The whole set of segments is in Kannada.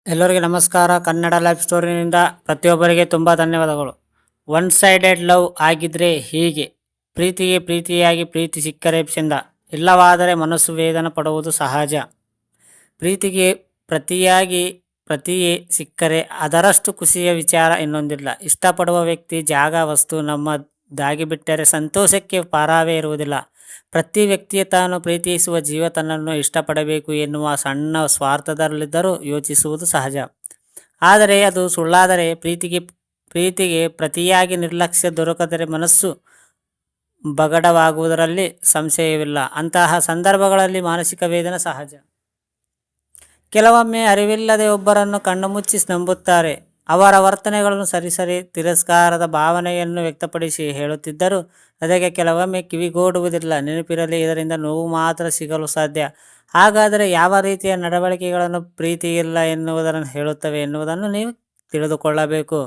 ಎಲ್ಲರಿಗೆ ನಮಸ್ಕಾರ. ಕನ್ನಡ ಲೈಫ್ ಸ್ಟೋರಿನಿಂದ ಪ್ರತಿಯೊಬ್ಬರಿಗೆ ತುಂಬ ಧನ್ಯವಾದಗಳು. ಒನ್ ಸೈಡೆಡ್ ಲವ್ ಆಗಿದ್ರೆ ಹೀಗೆ, ಪ್ರೀತಿಗೆ ಪ್ರೀತಿಯಾಗಿ ಪ್ರೀತಿ ಸಿಕ್ಕರೆ ಚೆಂದ, ಇಲ್ಲವಾದರೆ ಮನಸ್ಸು ವೇದನೆ ಪಡುವುದು ಸಹಜ. ಪ್ರೀತಿಗೆ ಪ್ರತಿಯೇ ಸಿಕ್ಕರೆ ಅದರಷ್ಟು ಖುಷಿಯ ವಿಚಾರ ಇನ್ನೊಂದಿಲ್ಲ. ಇಷ್ಟಪಡುವ ವ್ಯಕ್ತಿ, ಜಾಗ, ವಸ್ತು ನಮ್ಮದಾಗಿಬಿಟ್ಟರೆ ಸಂತೋಷಕ್ಕೆ ಪಾರವೇ ಇರುವುದಿಲ್ಲ. ಪ್ರತಿ ವ್ಯಕ್ತಿಯ ತಾನು ಪ್ರೀತಿಸುವ ಜೀವ ತನ್ನನ್ನು ಇಷ್ಟಪಡಬೇಕು ಎನ್ನುವ ಸಣ್ಣ ಸ್ವಾರ್ಥದಲ್ಲಿದ್ದರೂ ಯೋಚಿಸುವುದು ಸಹಜ. ಆದರೆ ಅದು ಸುಳ್ಳಾದರೆ, ಪ್ರೀತಿಗೆ ಪ್ರತಿಯಾಗಿ ನಿರ್ಲಕ್ಷ್ಯ ದೊರಕದರೆ ಮನಸ್ಸು ಬಗಡವಾಗುವುದರಲ್ಲಿ ಸಂಶಯವಿಲ್ಲ. ಅಂತಹ ಸಂದರ್ಭಗಳಲ್ಲಿ ಮಾನಸಿಕ ವೇದನೆ ಸಹಜ. ಕೆಲವೊಮ್ಮೆ ಅರಿವಿಲ್ಲದೆ ಒಬ್ಬರನ್ನು ಕಣ್ಣು ಮುಚ್ಚಿ ನಂಬುತ್ತಾರೆ. ಅವರ ವರ್ತನೆಗಳನ್ನು ಸರಿ ತಿರಸ್ಕಾರದ ಭಾವನೆಯನ್ನು ವ್ಯಕ್ತಪಡಿಸಿ ಹೇಳುತ್ತಿದ್ದರೂ ಅದಕ್ಕೆ ಕೆಲವೊಮ್ಮೆ ಕಿವಿಗೂಡುವುದಿಲ್ಲ. ನೆನಪಿರಲಿ, ಇದರಿಂದ ನೋವು ಮಾತ್ರ ಸಿಗಲು ಸಾಧ್ಯ. ಹಾಗಾದರೆ ಯಾವ ರೀತಿಯ ನಡವಳಿಕೆಗಳನ್ನು ಪ್ರೀತಿ ಇಲ್ಲ ಎನ್ನುವುದನ್ನು ಹೇಳುತ್ತವೆ ಎನ್ನುವುದನ್ನು ನೀವು ತಿಳಿದುಕೊಳ್ಳಬೇಕು.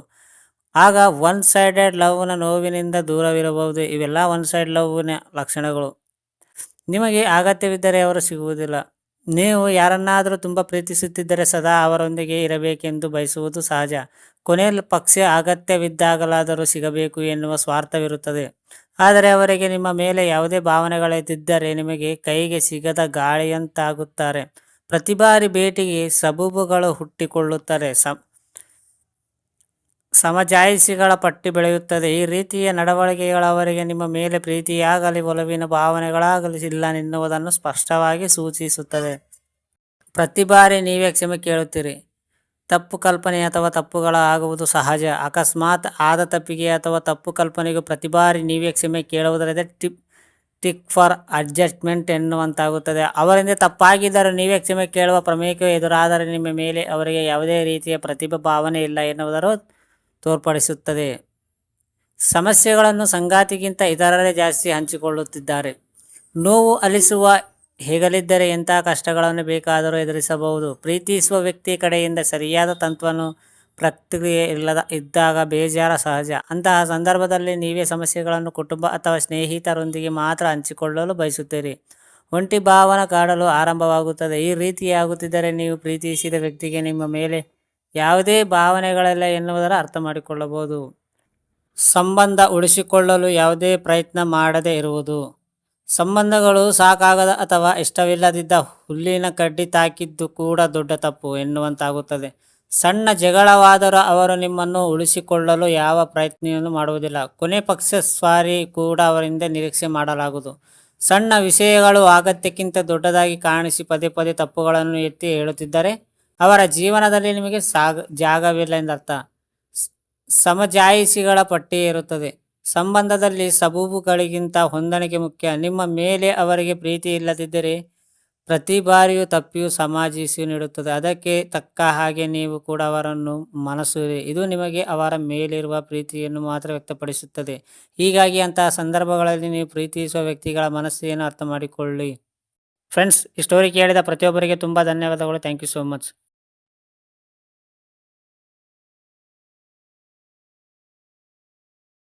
ಆಗ ಒನ್ ಸೈಡೆಡ್ ಲವ್ನ ನೋವಿನಿಂದ ದೂರವಿರಬಹುದು. ಇವೆಲ್ಲ ಒನ್ ಸೈಡ್ ಲವ್ನ ಲಕ್ಷಣಗಳು. ನಿಮಗೆ ಅಗತ್ಯವಿದ್ದರೆ ಅವರು ಸಿಗುವುದಿಲ್ಲ. ನೀವು ಯಾರನ್ನಾದರೂ ತುಂಬ ಪ್ರೀತಿಸುತ್ತಿದ್ದರೆ ಸದಾ ಅವರೊಂದಿಗೆ ಇರಬೇಕೆಂದು ಬಯಸುವುದು ಸಹಜ. ಕೊನೆಯ ಪಕ್ಷ ಅಗತ್ಯವಿದ್ದಾಗಲಾದರೂ ಸಿಗಬೇಕು ಎನ್ನುವ ಸ್ವಾರ್ಥವಿರುತ್ತದೆ. ಆದರೆ ಅವರಿಗೆ ನಿಮ್ಮ ಮೇಲೆ ಯಾವುದೇ ಭಾವನೆಗಳಿದ್ದರೆ ನಿಮಗೆ ಕೈಗೆ ಸಿಗದ ಗಾಳಿಯಂತಾಗುತ್ತಾರೆ. ಪ್ರತಿ ಬಾರಿ ಭೇಟಿಗೆ ಸಬೂಬುಗಳು ಹುಟ್ಟಿಕೊಳ್ಳುತ್ತಾರೆ. ಸಮಜಾಯಿಷಿಗಳ ಪಟ್ಟಿ ಬೆಳೆಯುತ್ತದೆ. ಈ ರೀತಿಯ ನಡವಳಿಕೆಗಳು ಅವರಿಗೆ ನಿಮ್ಮ ಮೇಲೆ ಪ್ರೀತಿಯಾಗಲಿ ಒಲವಿನ ಭಾವನೆಗಳಾಗಲಿ ಇಲ್ಲ ಎನ್ನುವುದನ್ನು ಸ್ಪಷ್ಟವಾಗಿ ಸೂಚಿಸುತ್ತದೆ. ಪ್ರತಿ ಬಾರಿ ನೀವೇ ಕ್ಷಮೆ ಕೇಳುತ್ತೀರಿ. ತಪ್ಪು ಕಲ್ಪನೆ ಅಥವಾ ತಪ್ಪುಗಳ ಆಗುವುದು ಸಹಜ. ಅಕಸ್ಮಾತ್ ಆದ ತಪ್ಪಿಗೆ ಅಥವಾ ತಪ್ಪು ಕಲ್ಪನೆಗೂ ಪ್ರತಿ ಬಾರಿ ನೀವೇ ಕ್ಷಮೆ ಕೇಳುವುದರಿಂದ ಟಿಕ್ ಫಾರ್ ಅಡ್ಜಸ್ಟ್ಮೆಂಟ್ ಎನ್ನುವಂತಾಗುತ್ತದೆ. ಅವರಿಂದ ತಪ್ಪಾಗಿದ್ದರೂ ನೀವೇ ಕ್ಷಮೆ ಕೇಳುವ ಪ್ರಮೇಯಕ್ಕೆ ಎದುರಾದರೆ ನಿಮ್ಮ ಮೇಲೆ ಅವರಿಗೆ ಯಾವುದೇ ರೀತಿಯ ಪ್ರತಿಭಾ ಭಾವನೆ ಇಲ್ಲ ಎನ್ನುವುದನ್ನು ತೋರ್ಪಡಿಸುತ್ತದೆ. ಸಮಸ್ಯೆಗಳನ್ನು ಸಂಗಾತಿಗಿಂತ ಇತರರೇ ಜಾಸ್ತಿ ಹಂಚಿಕೊಳ್ಳುತ್ತಿದ್ದಾರೆ. ನೋವು ಅಲಿಸುವ ಹೇಗಲಿದ್ದರೆ ಎಂಥ ಕಷ್ಟಗಳನ್ನು ಬೇಕಾದರೂ ಎದುರಿಸಬಹುದು. ಪ್ರೀತಿಸುವ ವ್ಯಕ್ತಿ ಕಡೆಯಿಂದ ಸರಿಯಾದ ತಂತ್ರವನ್ನು ಪ್ರತಿಕ್ರಿಯೆ ಇದ್ದಾಗ ಬೇಜಾರ ಸಹಜ. ಅಂತಹ ಸಂದರ್ಭದಲ್ಲಿ ನೀವೇ ಸಮಸ್ಯೆಗಳನ್ನು ಕುಟುಂಬ ಅಥವಾ ಸ್ನೇಹಿತರೊಂದಿಗೆ ಮಾತ್ರ ಹಂಚಿಕೊಳ್ಳಲು ಬಯಸುತ್ತೀರಿ. ಒಂಟಿ ಭಾವನೆ ಕಾಡಲು ಆರಂಭವಾಗುತ್ತದೆ. ಈ ರೀತಿಯಾಗುತ್ತಿದ್ದರೆ ನೀವು ಪ್ರೀತಿಸಿದ ವ್ಯಕ್ತಿಗೆ ನಿಮ್ಮ ಮೇಲೆ ಯಾವುದೇ ಭಾವನೆಗಳಿಲ್ಲ ಎನ್ನುವುದರ ಅರ್ಥ ಮಾಡಿಕೊಳ್ಳಬಹುದು. ಸಂಬಂಧ ಉಳಿಸಿಕೊಳ್ಳಲು ಯಾವುದೇ ಪ್ರಯತ್ನ ಮಾಡದೇ ಇರುವುದು. ಸಂಬಂಧಗಳು ಸಾಕಾಗದ ಅಥವಾ ಇಷ್ಟವಿಲ್ಲದಿದ್ದ ಹುಲ್ಲಿನ ಕಡ್ಡಿ ತಾಕಿದ್ದು ಕೂಡ ದೊಡ್ಡ ತಪ್ಪು ಎನ್ನುವಂತಾಗುತ್ತದೆ. ಸಣ್ಣ ಜಗಳವಾದರೂ ಅವರು ನಿಮ್ಮನ್ನು ಉಳಿಸಿಕೊಳ್ಳಲು ಯಾವ ಪ್ರಯತ್ನವನ್ನು ಮಾಡುವುದಿಲ್ಲ. ಕೊನೆ ಪಕ್ಷ ಸಾರಿ ಕೂಡ ಅವರಿಂದ ನಿರೀಕ್ಷೆ ಮಾಡಲಾಗುವುದು. ಸಣ್ಣ ವಿಷಯಗಳು ಅಗತ್ಯಕ್ಕಿಂತ ದೊಡ್ಡದಾಗಿ ಕಾಣಿಸಿ ಪದೇ ಪದೇ ತಪ್ಪುಗಳನ್ನು ಎತ್ತಿ ಹೇಳುತ್ತಿದ್ದರೆ ಅವರ ಜೀವನದಲ್ಲಿ ನಿಮಗೆ ಜಾಗವಿಲ್ಲ ಎಂದರ್ಥ. ಸಮಜಾಯಿಷಿಗಳ ಪಟ್ಟಿ ಇರುತ್ತದೆ. ಸಂಬಂಧದಲ್ಲಿ ಸಬೂಬುಗಳಿಗಿಂತ ಹೊಂದಾಣಿಕೆ ಮುಖ್ಯ. ನಿಮ್ಮ ಮೇಲೆ ಅವರಿಗೆ ಪ್ರೀತಿ ಇಲ್ಲದಿದ್ದರೆ ಪ್ರತಿ ಬಾರಿಯೂ ತಪ್ಪಿಯೂ ಸಮಜಾಯಿಷಿ ನೀಡುತ್ತದೆ. ಅದಕ್ಕೆ ತಕ್ಕ ಹಾಗೆ ನೀವು ಕೂಡ ಅವರನ್ನು ಮನಸ್ಸಿರಿ. ಇದು ನಿಮಗೆ ಅವರ ಮೇಲಿರುವ ಪ್ರೀತಿಯನ್ನು ಮಾತ್ರ ವ್ಯಕ್ತಪಡಿಸುತ್ತದೆ. ಹೀಗಾಗಿ ಅಂತಹ ಸಂದರ್ಭಗಳಲ್ಲಿ ನೀವು ಪ್ರೀತಿಸುವ ವ್ಯಕ್ತಿಗಳ ಮನಸ್ಸನ್ನು ಅರ್ಥ ಮಾಡಿಕೊಳ್ಳಿ. ಫ್ರೆಂಡ್ಸ್, ಈ ಸ್ಟೋರಿ ಕೇಳಿದ ಪ್ರತಿಯೊಬ್ಬರಿಗೆ ತುಂಬ ಧನ್ಯವಾದಗಳು. Thank you so much.